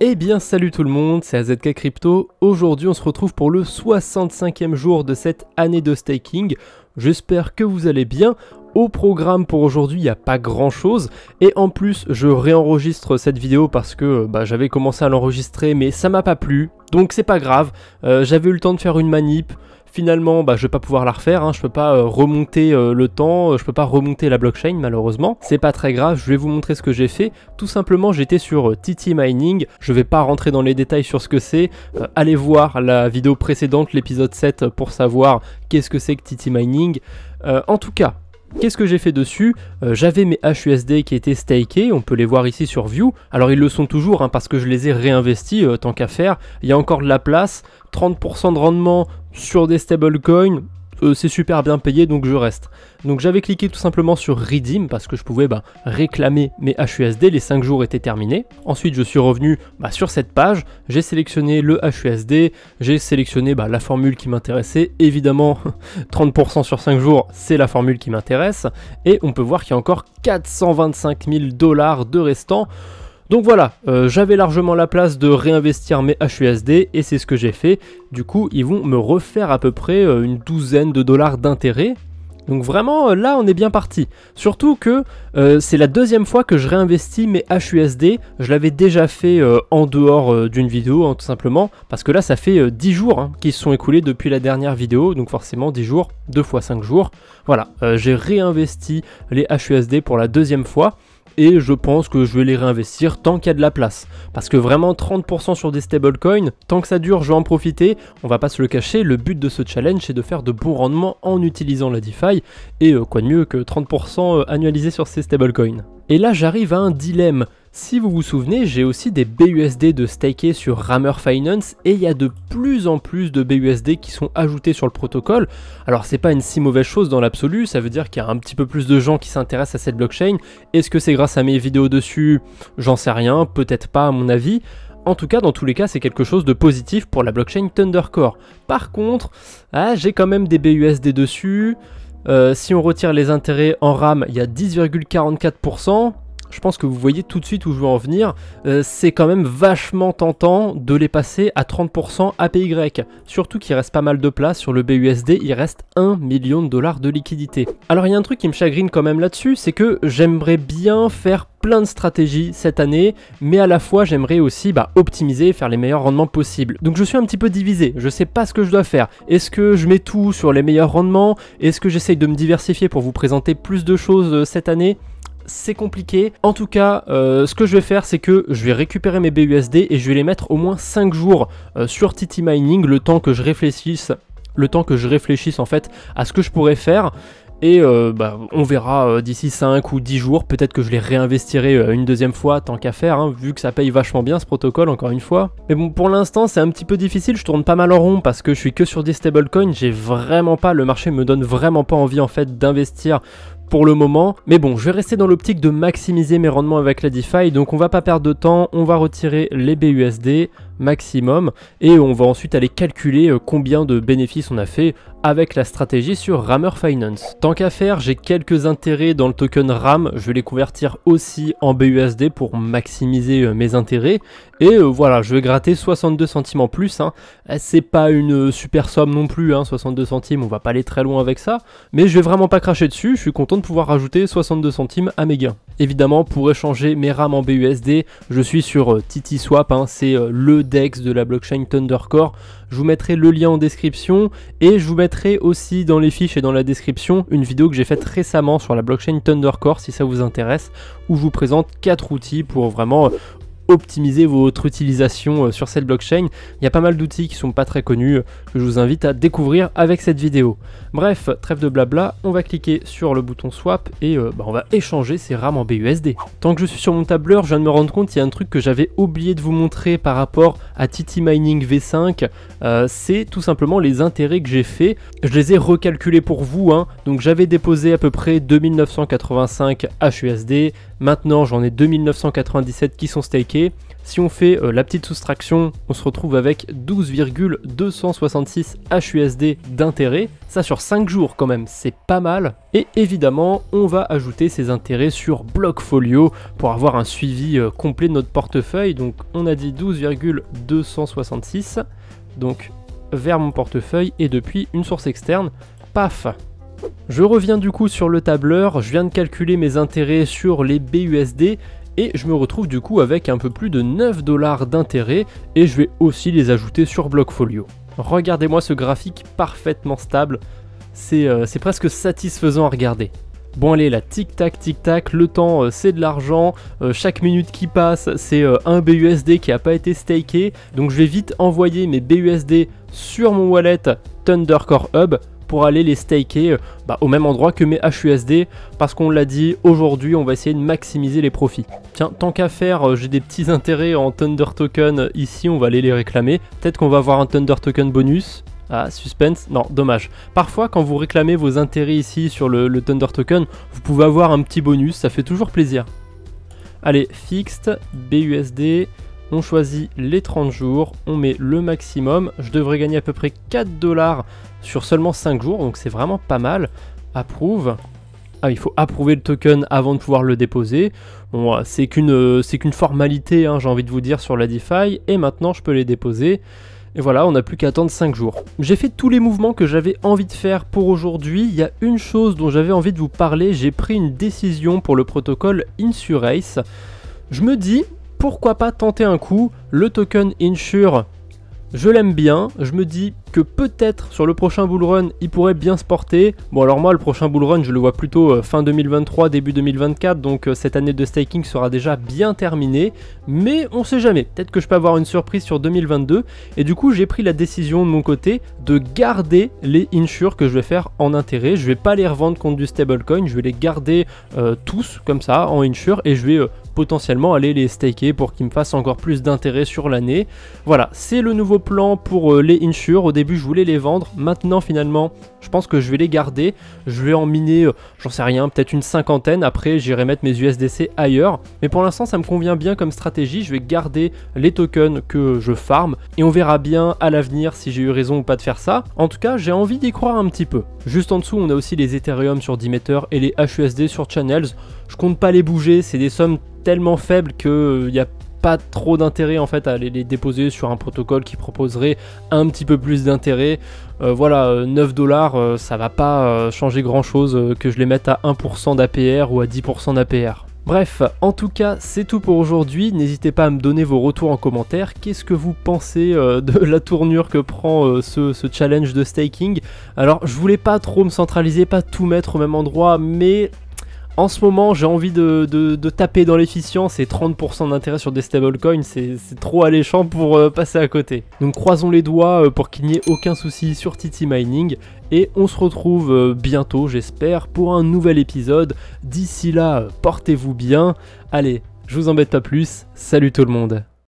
Eh bien salut tout le monde, c'est AZK Crypto. Aujourd'hui on se retrouve pour le 65e jour de cette année de staking. J'espère que vous allez bien. Au programme pour aujourd'hui, il n'y a pas grand chose. Et en plus, je réenregistre cette vidéo parce que j'avais commencé à l'enregistrer mais ça m'a pas plu. Donc c'est pas grave, j'avais eu le temps de faire une manip. Finalement, je vais pas pouvoir la refaire, hein. Je peux pas remonter le temps, je peux pas remonter la blockchain malheureusement. C'est pas très grave, je vais vous montrer ce que j'ai fait. Tout simplement, j'étais sur TT Mining, je vais pas rentrer dans les détails sur ce que c'est. Allez voir la vidéo précédente, l'épisode 7, pour savoir qu'est-ce que c'est que TT Mining. En tout cas, qu'est-ce que j'ai fait dessus? J'avais mes HUSD qui étaient stakés, on peut les voir ici sur View. Alors ils le sont toujours, hein, parce que je les ai réinvestis tant qu'à faire. Il y a encore de la place, 30% de rendement sur des stablecoins, c'est super bien payé donc je reste. Donc j'avais cliqué tout simplement sur Redeem parce que je pouvais réclamer mes HUSD, les 5 jours étaient terminés. Ensuite je suis revenu sur cette page, j'ai sélectionné le HUSD, j'ai sélectionné la formule qui m'intéressait. Évidemment 30% sur 5 jours c'est la formule qui m'intéresse. Et on peut voir qu'il y a encore 425 000 $ de restants. Donc voilà, j'avais largement la place de réinvestir mes HUSD et c'est ce que j'ai fait. Du coup, ils vont me refaire à peu près une douzaine de dollars d'intérêt. Donc vraiment, là, on est bien parti. Surtout que c'est la deuxième fois que je réinvestis mes HUSD. Je l'avais déjà fait en dehors d'une vidéo, hein, tout simplement. Parce que là, ça fait 10 jours qui se sont écoulés depuis la dernière vidéo. Donc forcément, 10 jours, 2 fois 5 jours. Voilà, j'ai réinvesti les HUSD pour la deuxième fois. Et je pense que je vais les réinvestir tant qu'il y a de la place. Parce que vraiment 30% sur des stablecoins, tant que ça dure, je vais en profiter. On va pas se le cacher, le but de ce challenge c'est de faire de bons rendements en utilisant la DeFi. Et quoi de mieux que 30% annualisé sur ces stablecoins. Et là j'arrive à un dilemme. Si vous vous souvenez, j'ai aussi des BUSD de staker sur Rammer Finance et il y a de plus en plus de BUSD qui sont ajoutés sur le protocole. Alors c'est pas une si mauvaise chose dans l'absolu, ça veut dire qu'il y a un petit peu plus de gens qui s'intéressent à cette blockchain. Est-ce que c'est grâce à mes vidéos dessus? J'en sais rien, peut-être pas à mon avis. En tout cas, dans tous les cas, c'est quelque chose de positif pour la blockchain Thundercore. Par contre, j'ai quand même des BUSD dessus. Si on retire les intérêts en RAM, il y a 10,44%. Je pense que vous voyez tout de suite où je veux en venir. C'est quand même vachement tentant de les passer à 30% APY. Surtout qu'il reste pas mal de place sur le BUSD, il reste 1 million de dollars de liquidité. Alors il y a un truc qui me chagrine quand même là-dessus, c'est que j'aimerais bien faire plein de stratégies cette année, mais à la fois j'aimerais aussi optimiser et faire les meilleurs rendements possibles. Donc je suis un petit peu divisé, je sais pas ce que je dois faire. Est-ce que je mets tout sur les meilleurs rendements? Est-ce que j'essaye de me diversifier pour vous présenter plus de choses cette année? C'est compliqué. En tout cas, ce que je vais faire, c'est que je vais récupérer mes BUSD et je vais les mettre au moins 5 jours sur TT Mining, le temps que je réfléchisse en fait à ce que je pourrais faire. Et on verra d'ici 5 ou 10 jours, peut-être que je les réinvestirai une deuxième fois tant qu'à faire, hein, vu que ça paye vachement bien ce protocole encore une fois. Mais bon, pour l'instant c'est un petit peu difficile, je tourne pas mal en rond parce que je suis que sur des stablecoins, j'ai vraiment pas, le marché me donne vraiment pas envie en fait d'investir pour le moment. Mais bon, je vais rester dans l'optique de maximiser mes rendements avec la DeFi, donc on va pas perdre de temps, on va retirer les BUSD maximum et on va ensuite aller calculer combien de bénéfices on a fait avec la stratégie sur Rammer Finance. Tant qu'à faire, j'ai quelques intérêts dans le token RAM, je vais les convertir aussi en BUSD pour maximiser mes intérêts et voilà, je vais gratter 62 centimes en plus, hein. C'est pas une super somme non plus, hein, 62 centimes, on va pas aller très loin avec ça, mais je vais vraiment pas cracher dessus, je suis content de pouvoir rajouter 62 centimes à mes gains. Évidemment, pour échanger mes RAM en BUSD, je suis sur TT Swap, hein, c'est le DEX de la blockchain Thundercore. Je vous mettrai le lien en description et je vous mettrai aussi dans les fiches et dans la description une vidéo que j'ai faite récemment sur la blockchain Thundercore si ça vous intéresse, où je vous présente 4 outils pour vraiment optimiser votre utilisation sur cette blockchain. Il y a pas mal d'outils qui sont pas très connus que je vous invite à découvrir avec cette vidéo. Bref, trêve de blabla, on va cliquer sur le bouton swap et on va échanger ces RAM en BUSD. Tant que je suis sur mon tableur, je viens de me rendre compte, il y a un truc que j'avais oublié de vous montrer par rapport à TT Mining V5, c'est tout simplement les intérêts que j'ai fait. Je les ai recalculés pour vous, hein. Donc j'avais déposé à peu près 2985 HUSD, maintenant j'en ai 2997 qui sont stakés. Si on fait la petite soustraction, on se retrouve avec 12,266 HUSD d'intérêt. Ça sur 5 jours quand même, c'est pas mal. Et évidemment, on va ajouter ces intérêts sur Blockfolio pour avoir un suivi complet de notre portefeuille. Donc on a dit 12,266. Donc vers mon portefeuille et depuis une source externe, paf. Je reviens du coup sur le tableur, je viens de calculer mes intérêts sur les BUSD et je me retrouve du coup avec un peu plus de 9 $ d'intérêt et je vais aussi les ajouter sur Blockfolio. Regardez-moi ce graphique parfaitement stable, c'est presque satisfaisant à regarder. Bon allez là, tic-tac, le temps c'est de l'argent, chaque minute qui passe c'est un BUSD qui n'a pas été staké, donc je vais vite envoyer mes BUSD sur mon wallet Thundercore Hub pour aller les staker au même endroit que mes HUSD, parce qu'on l'a dit, aujourd'hui on va essayer de maximiser les profits. Tiens, tant qu'à faire, j'ai des petits intérêts en Thunder Token ici, on va aller les réclamer, peut-être qu'on va avoir un Thunder Token bonus. Ah, suspense, non, dommage. Parfois, quand vous réclamez vos intérêts ici sur le Thunder Token, vous pouvez avoir un petit bonus, ça fait toujours plaisir. Allez, fixed, BUSD, on choisit les 30 jours, on met le maximum. Je devrais gagner à peu près 4 $ sur seulement 5 jours, donc c'est vraiment pas mal. Approuve. Ah, il faut approuver le token avant de pouvoir le déposer. Bon, c'est qu'une formalité, hein, j'ai envie de vous dire, sur la DeFi. Et maintenant, je peux les déposer. Et voilà, on n'a plus qu'à attendre 5 jours. J'ai fait tous les mouvements que j'avais envie de faire pour aujourd'hui. Il y a une chose dont j'avais envie de vous parler. J'ai pris une décision pour le protocole Insurace. Je me dis, pourquoi pas tenter un coup. Le token Insure, je l'aime bien. Je me dis que peut-être sur le prochain bullrun, il pourrait bien se porter. Bon alors moi, le prochain bullrun, je le vois plutôt fin 2023, début 2024. Donc cette année de staking sera déjà bien terminée. Mais on sait jamais. Peut-être que je peux avoir une surprise sur 2022. Et du coup, j'ai pris la décision de mon côté de garder les insures que je vais faire en intérêt. Je vais pas les revendre contre du stablecoin. Je vais les garder tous comme ça en insure. Et je vais potentiellement aller les staker pour qu'ils me fassent encore plus d'intérêt sur l'année. Voilà, c'est le nouveau plan pour les insures. Au début, je voulais les vendre. Maintenant, finalement, je pense que je vais les garder. Je vais en miner, j'en sais rien, peut-être une 50aine. Après, j'irai mettre mes USDC ailleurs. Mais pour l'instant, ça me convient bien comme stratégie. Je vais garder les tokens que je farm. Et on verra bien à l'avenir si j'ai eu raison ou pas de faire ça. En tout cas, j'ai envie d'y croire un petit peu. Juste en dessous, on a aussi les Ethereum sur Demeter et les HUSD sur Channels. Je compte pas les bouger. C'est des sommes tellement faibles qu'il n'y a pas trop d'intérêt en fait à les déposer sur un protocole qui proposerait un petit peu plus d'intérêt. Voilà, 9 $, ça va pas changer grand chose que je les mette à 1% d'APR ou à 10% d'APR. Bref, en tout cas, c'est tout pour aujourd'hui. N'hésitez pas à me donner vos retours en commentaire. Qu'est-ce que vous pensez de la tournure que prend ce challenge de staking? Alors, je voulais pas trop me centraliser, pas tout mettre au même endroit, mais en ce moment, j'ai envie de taper dans l'efficience et 30% d'intérêt sur des stablecoins, c'est trop alléchant pour passer à côté. Donc croisons les doigts pour qu'il n'y ait aucun souci sur TT Mining. Et on se retrouve bientôt, j'espère, pour un nouvel épisode. D'ici là, portez-vous bien. Allez, je vous embête pas plus. Salut tout le monde.